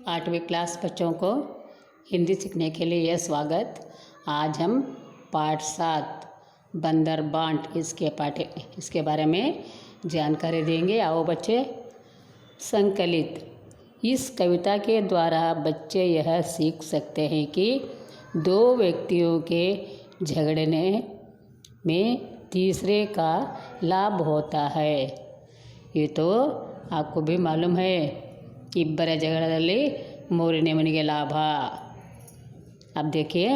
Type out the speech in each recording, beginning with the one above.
8वीं क्लास बच्चों को हिंदी सीखने के लिए स्वागत। आज हम पाठ 7 बंदर बांट इसके बारे में जानकारी देंगे। आओ बच्चे। संकलित। इस कविता के द्वारा बच्चे यह सीख सकते हैं कि दो व्यक्तियों के झगड़ने में तीसरे का लाभ होता है। ये तो आपको भी मालूम है। इಬ್ಬರ ಜಗಳದಲ್ಲಿ ಮೂರನೆಯವನಿಗೆ लाभ। अब देखिए,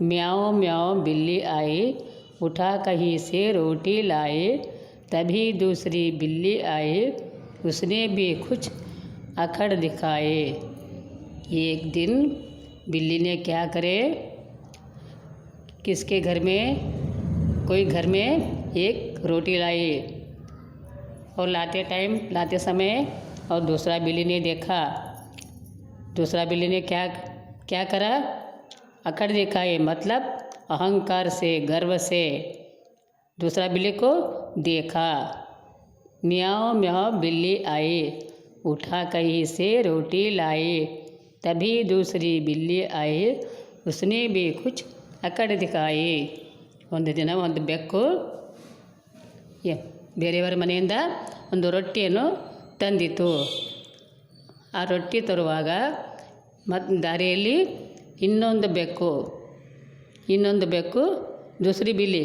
म्याओ म्याओ बिल्ली आई, उठा कहीं से रोटी लाई, तभी दूसरी बिल्ली आई, उसने भी कुछ अकड़ दिखाए। एक दिन बिल्ली ने क्या करे, किसके घर में, कोई घर में एक रोटी लाई और लाते समय और दूसरा बिल्ली ने देखा। दूसरा बिल्ली ने क्या करा, अकड़ दिखाए, मतलब अहंकार से, गर्व से दूसरा बिल्ली को देखा। म्याओ म्याओ बिल्ली आई, उठा कहीं से रोटी लाई, तभी दूसरी बिल्ली आई, उसने भी कुछ अकड़ दिखाई। ಒಂದು ದಿನ ಒಂದು ಬೆಕ್ಕು ಬೇರೆಯವರ ಮನೆಯಿಂದ ಒಂದು ರೊಟ್ಟಿಯನ್ನು ತಂದಿತು। ಆ ರೊಟ್ಟಿ ತರುವಾಗ ದಾರಿಯಲ್ಲಿ ಇನ್ನೊಂದು ಬೆಕ್ಕು ದೂಸರಿ ಬಿಲ್ಲಿ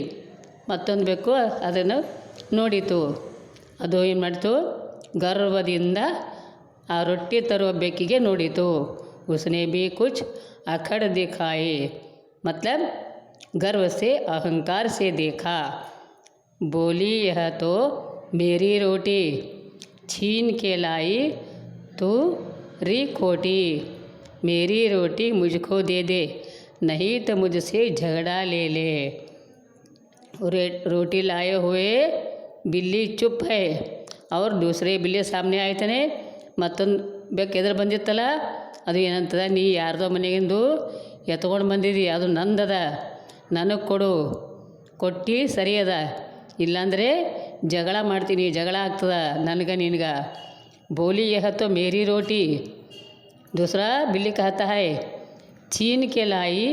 ಮತ್ತೊಂದು ಬೆಕ್ಕು ಅದನ್ನು ನೋಡಿತು। ಅದು ಏನು ಮಾಡಿತು, ಗರ್ವದಿಂದ ಆ ರೊಟ್ಟಿ ತರುವ ಬೆಕ್ಕಿಗೆ ನೋಡಿತು। उसने भी कुछ अकड़ दिखाए, मतलब गर्व से, अहंकार से देखा। बोली, यह तो मेरी रोटी छीन के लाई तू री खोटी, मेरी रोटी मुझको दे दे, नहीं तो मुझसे झगड़ा ले ले। रोटी लाए हुए बिल्ली चुप है और दूसरे बिल्ली सामने ಆಯ್ತಾನೆ। ಮತ್ತೊಂದು ಬೆಕ್ಕು ಎದುರು ಬಂದಿತ್ತಲ್ಲ, ಅದು ಏನಂತದ, ನೀ ಯಾರ್ದೋ ಮನೆಗಿಂದು ಎತ್ಕೊಂಡು ಬಂದಿದ್ದಿ, ಅದು ನಂದದ, ನನಗೆ ಕೊಟ್ಟು ಸರಿ ಅದ, ಇಲ್ಲಾಂದರೆ ಜಗಳ ಮಾಡ್ತೀನಿ, ಜಗಳ ಆಗ್ತದ ನನಗೆ ನಿನಗೆ। बोली, यह तो मेरी रोटी। दूसरा बिल्ली कहता है, छीन के लाई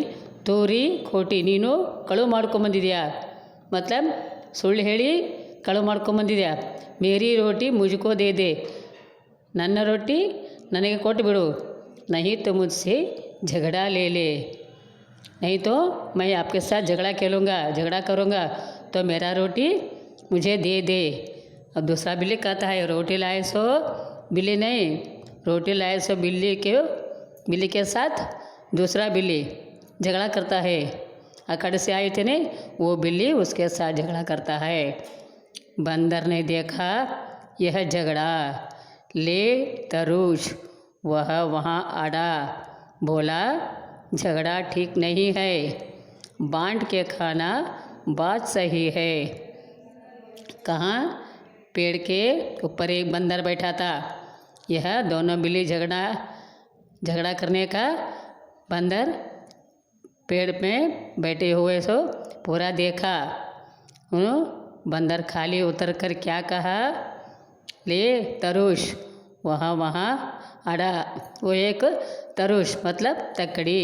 तोरी खोटी, ನೀನು ಕಳು ಮಾಡ್ಕೊಂಬಂದಿದ್ಯಾ, मतलब ಸುಳ್ಳು ಹೇಳಿ ಕಳು ಮಾಡ್ಕೊಂಬಂದಿದ್ಯಾ। ಮೇರಿ ರೋಟಿ ಮುझको दे दे, ನನ್ನ ರೊಟ್ಟಿ ನನಗೆ ಕೊಟ್ಟು ಬಿಡು। नहीं तो मुझसे झगड़ा ले ले, नहीं तो मैं आपके साथ झगड़ा करूँगा, तो मेरा रोटी मुझे दे दे। अब दूसरा बिल्ली कहता है, रोटी लाए सो बिल्ली नहीं, रोटी लाए सो बिल्ली के साथ दूसरा बिल्ली झगड़ा करता है। अकड़ से आए थे ने, वो बिल्ली उसके साथ झगड़ा करता है। बंदर ने देखा यह झगड़ा, ले तरूश वह वहाँ अड़ा, बोला झगड़ा ठीक नहीं है, बांट के खाना बात सही है। कहाँ, पेड़ के ऊपर एक बंदर बैठा था। यह दोनों बिल्ली झगड़ा करने का बंदर पेड़ में बैठे हुए सो पूरा देखा। बंदर खाली उतर कर क्या कहा, ले तरूश वहाँ अड़ा। वो एक तरूश मतलब तकड़ी।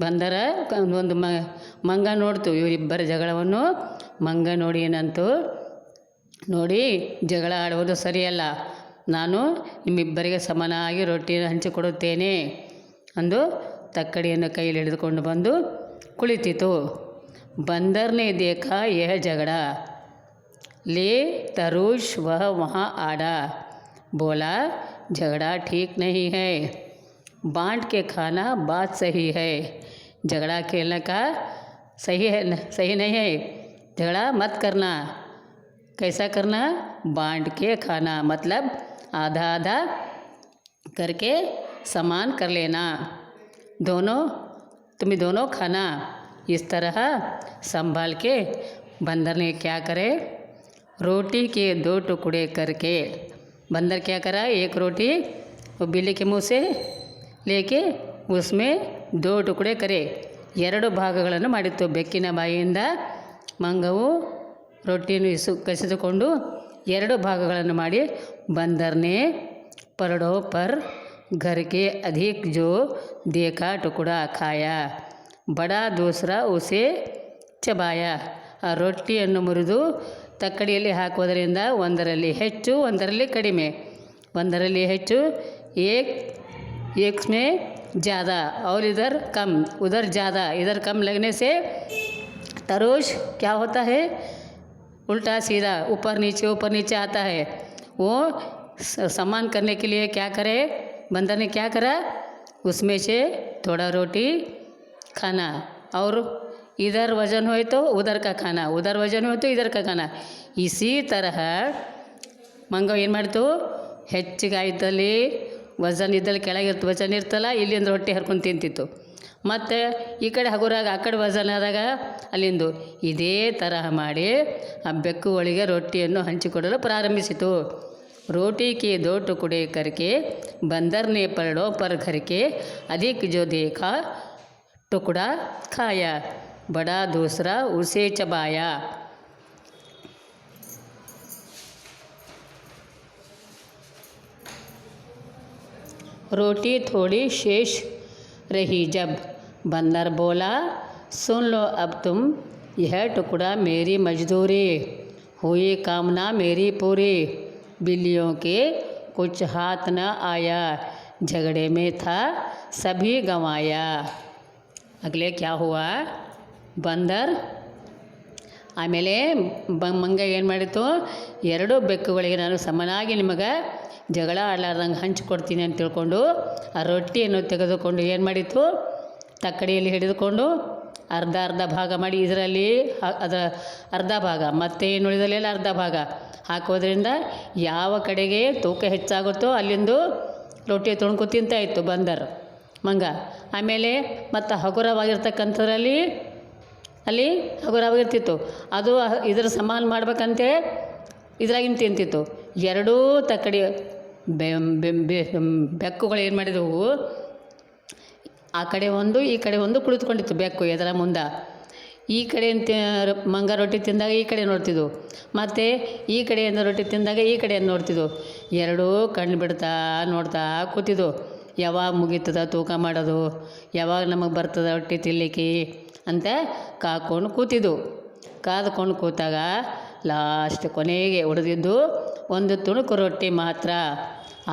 ಬಂದರ ಒಂದು ಮಂಗ ನೋಡ್ತು ಇವರಿಬ್ಬರ ಜಗಳವನ್ನು। ಮಂಗ ನೋಡಿ ಏನಂತು, ನೋಡಿ ಜಗಳ ಆಡುವುದು ಸರಿಯಲ್ಲ, ನಾನು ನಿಮ್ಮಿಬ್ಬರಿಗೆ ಸಮನಾಗಿ ರೊಟ್ಟಿಯನ್ನು ಹಂಚಿಕೊಡುತ್ತೇನೆ ಅಂದು ತಕ್ಕಡಿಯನ್ನು ಕೈಯಲ್ಲಿ ಹಿಡಿದುಕೊಂಡು ಬಂದು ಕುಳಿತಿತು। ಬಂದರ್ನೇ देखा यह झगड़ा, ले तरूश वह वहाँ आड़ा, बोला झगड़ा ठीक नहीं है, बांट के खाना बात सही है। झगड़ा खेलने का सही नहीं है, झगड़ा मत करना। कैसा करना, बांट के खाना, मतलब आधा आधा करके समान कर लेना, तुम्हें दोनों खाना। इस तरह संभाल के बंदर ने क्या करे, रोटी के 2 टुकड़े करके, बंदर क्या करा, एक रोटी वो बिल्ली के मुँह से लेके उसमें 2 टुकड़े करे, 2 ಭಾಗಗಳನ್ನು ಮಾಡಿತ್ತು। ಬೆಕ್ಕಿನ ಬಾಯಿಯಿಂದ ಮಂಗವು ರೊಟ್ಟಿಯನ್ನು ಕಸಿದುಕೊಂಡು 2 ಭಾಗಗಳನ್ನು ಮಾಡಿ बंदर ने पलड़ों पर घर के अधिक जो देखा टुकड़ा खाया बड़ा दूसरा उसे ಚಬಾಯ. ಆ ರೊಟ್ಟಿಯನ್ನು ಮುರಿದು ತಕ್ಕಡಿಯಲ್ಲಿ ಹಾಕುವುದರಿಂದ ಒಂದರಲ್ಲಿ ಹೆಚ್ಚು ಒಂದರಲ್ಲಿ ಕಡಿಮೆ, ಒಂದರಲ್ಲಿ ಹೆಚ್ಚು एक में ज़्यादा और इधर कम उधर ज़्यादा, इधर कम लगने से तरोश क्या होता है, उल्टा सीधा ऊपर नीचे आता है. वो सम्मान करने के लिए क्या करे, बंदर ने क्या करा, उसमें से थोड़ा रोटी खाना और इधर वजन हो तो उधर का खाना, उधर वजन हो तो इधर का खाना. इसी तरह ಮಂಗ ಏನು ಮಾಡ್ತು, ಹೆಚ್ಚಿಗಾಯ್ತಲ್ಲಿ ವಜನ್ ಇದ್ದಲ್ಲಿ ಕೆಳಗಿರ್ತು, ವಜನ್ ಇರ್ತಲ್ಲ ಇಲ್ಲಿಂದ ರೊಟ್ಟಿ ಹರ್ಕೊಂಡು ತಿಂತಿತ್ತು. ಮತ್ತು ಈ ಕಡೆ ಹಗುರಾಗ ಆ ಕಡೆ ವಜನ್ ಆದಾಗ ಅಲ್ಲಿಂದು ಇದೇ ತರಹ ಮಾಡಿ ಆ ಬೆಕ್ಕು ಒಳಗೆ ರೊಟ್ಟಿಯನ್ನು ಹಂಚಿಕೊಡಲು ಪ್ರಾರಂಭಿಸಿತು. रोटी के 2 टुकड़े करके बंदर ने पलड़ों पर घर के अधिक जो देखा टुकड़ा खाया बड़ा दूसरा उसे चबाया. रोटी थोड़ी शेष रही जब बंदर बोला, सुन लो अब तुम, यह टुकड़ा मेरी मजदूरी, हुई कामना मेरी पूरी. बिल्लियों के कुछ हाथ न आया, झगड़े में था सभी गंवाया. अगले क्या हुआ, बंदर ಆಮೇಲೆ ಮಂಗ ಏನು ಮಾಡಿತು, 2 ಬೆಕ್ಕುಗಳಿಗೆ ನಾನು ಸಮನಾಗಿ ನಿಮಗೆ ಜಗಳ ಆಡಲಾರ್ದಂಗೆ ಹಂಚಿಕೊಡ್ತೀನಿ ಅಂತ ತಿಳ್ಕೊಂಡು ಆ ರೊಟ್ಟಿಯನ್ನು ತೆಗೆದುಕೊಂಡು ಏನು ಮಾಡಿತು, ತಕ್ಕಡಿಯಲ್ಲಿ ಹಿಡಿದುಕೊಂಡು ಅರ್ಧ ಭಾಗ ಮಾಡಿ ಇದರಲ್ಲಿ ಅದರ ಅರ್ಧ ಭಾಗ ಮತ್ತು ಏನು ಉಳಿದಲ್ಲೆಲ್ಲ ಅರ್ಧ ಭಾಗ ಹಾಕೋದ್ರಿಂದ ಯಾವ ಕಡೆಗೆ ತೂಕ ಹೆಚ್ಚಾಗುತ್ತೋ ಅಲ್ಲಿಂದು ರೊಟ್ಟಿ ತೊಳ್ಕೊ ತಿಂತಾ ಇತ್ತು ಬಂದರ್ ಮಂಗ. ಆಮೇಲೆ ಮತ್ತು ಹಗುರವಾಗಿರ್ತಕ್ಕಂಥದ್ರಲ್ಲಿ ಅಲ್ಲಿ ಹಗುರವಾಗಿರ್ತಿತ್ತು, ಅದು ಇದರ ಸಮಾನ ಮಾಡ್ಬೇಕಂತೆ ಇದ್ರಾಗಿನ ತಿಂತಿತ್ತು. 2 ತಕ್ಕಡಿ ಬೆಕ್ಕುಗಳು ಏನು ಮಾಡಿದವು, ಆ ಕಡೆ ಒಂದು ಈ ಕಡೆ ಒಂದು ಕುಳಿತುಕೊಂಡಿತ್ತು ಬೆಕ್ಕು ಎದರ ಮುಂದೆ. ಈ ಕಡೆ ಮಂಗ ರೊಟ್ಟಿ ತಿಂದಾಗ ಈ ಕಡೆ ನೋಡ್ತಿದ್ವು, ಮತ್ತು ಈ ಕಡೆಯಿಂದ ರೊಟ್ಟಿ ತಿಂದಾಗ ಈ ಕಡೆಯನ್ನು ನೋಡ್ತಿದ್ವು. 2 ಕಣ್ಣು ಬಿಡ್ತಾ ನೋಡ್ತಾ ಕೂತಿದ್ವು. ಯಾವಾಗ ಮುಗೀತದ ತೂಕ ಮಾಡೋದು, ಯಾವಾಗ ನಮಗೆ ಬರ್ತದ ರೊಟ್ಟಿ ತಿನ್ನಲಿಕ್ಕೆ ಅಂತ ಕಾಕೊಂಡು ಕೂತಿದ್ವು. ಕಾದ್ಕೊಂಡು ಕೂತಾಗ ಲಾಸ್ಟ್ ಕೊನೆಗೆ ಉಳಿದಿದ್ದು 1 ತುಣುಕು ರೊಟ್ಟಿ ಮಾತ್ರ.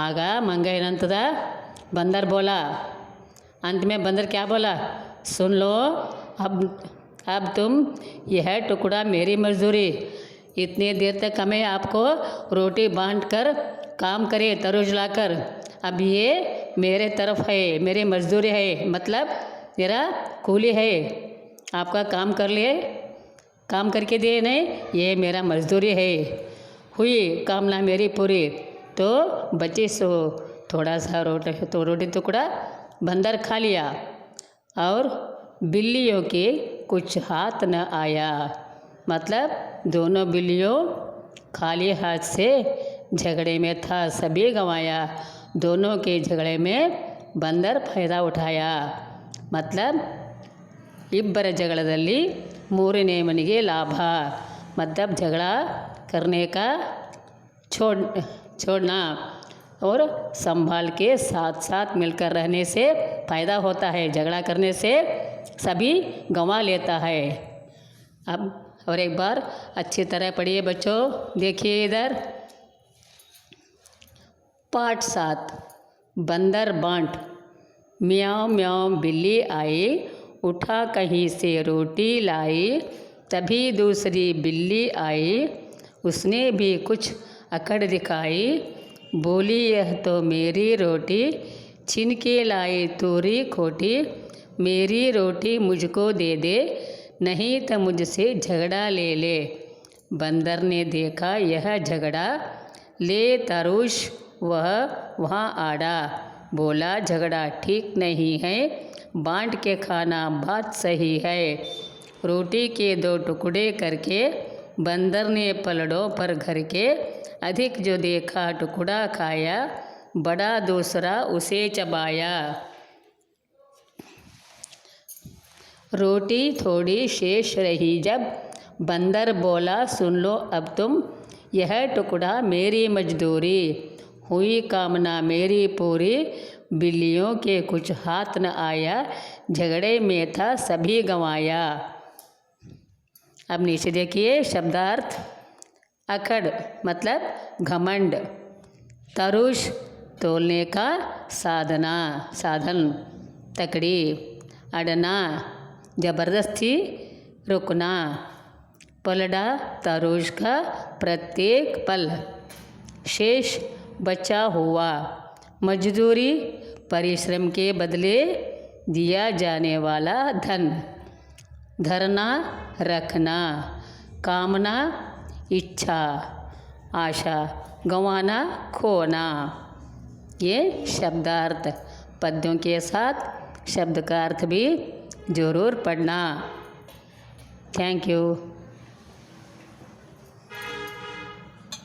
ಆಗ ಮಂಗ ಏನಂತದ, बंदर बोला, अंत में बंदर क्या बोला, सुन लो अब तुम, यह टुकड़ा मेरी मजदूरी, इतनी देर तक हमें आपको रोटी बांट कर काम करे तरोज लाकर, अब ये मेरे तरफ है, मेरी मजदूरी है, मतलब मेरा कूली है, आपका काम कर लिए, काम करके दिए नहीं, ये मेरा मजदूरी है, हुई कामना मेरी पूरी. तो बची सो थोड़ा सा रोटी टुकड़ा बंदर खा लिया और बिल्लियों के कुछ हाथ न आया, मतलब दोनों बिल्लियों खाली हाथ से झगड़े में था सभी गंवाया. दोनों के झगड़े में बंदर फ़ायदा उठाया, मतलब ಇಬ್ಬರ ಜಗಳದಲ್ಲಿ ಮೂರನೆಯವನಿಗೆ ಲಾಭ. मतलब झगड़ा करने का छोड़ना और संभाल के साथ साथ मिलकर रहने से फ़ायदा होता है, झगड़ा करने से सभी गंवा लेता है. अब और एक बार अच्छी तरह पढ़िए बच्चों, देखिए इधर. पाठ 7 बंदर बांट. म्याऊं म्याऊं बिल्ली आई, उठा कहीं से रोटी लाई, तभी दूसरी बिल्ली आई, उसने भी कुछ अकड़ दिखाई, बोली यह तो मेरी रोटी, छीन के लाई तूरी खोटी, मेरी रोटी मुझको दे दे, नहीं तो मुझसे झगड़ा ले ले. बंदर ने देखा यह झगड़ा, ले तरुष वह वहाँ आड़ा, बोला झगड़ा ठीक नहीं है, बांट के खाना बात सही है. रोटी के 2 टुकड़े करके बंदर ने पलड़ों पर घर के अधिक जो देखा टुकड़ा खाया, बड़ा दूसरा उसे चबाया. रोटी थोड़ी शेष रही जब बंदर बोला, सुन लो अब तुम, यह टुकड़ा मेरी मजदूरी, हुई कामना मेरी पूरी. बिल्लियों के कुछ हाथ न आया, झगड़े में था सभी गंवाया। अब नीचे देखिए शब्दार्थ। अकड़ मतलब घमंड, तरुष तोलने का साधन, तकड़ी, अड़ना जबरदस्ती रुकना, पलड़ा तरुष का प्रत्येक पल, शेष बचा हुआ, मजदूरी परिश्रम के बदले दिया जाने वाला धन, धरना रखना, कामना इच्छा, आशा, गंवाना खोना। ये शब्दार्थ। पद्यों के साथ शब्द का अर्थ भी ज़रूर पढ़ना। Thank you.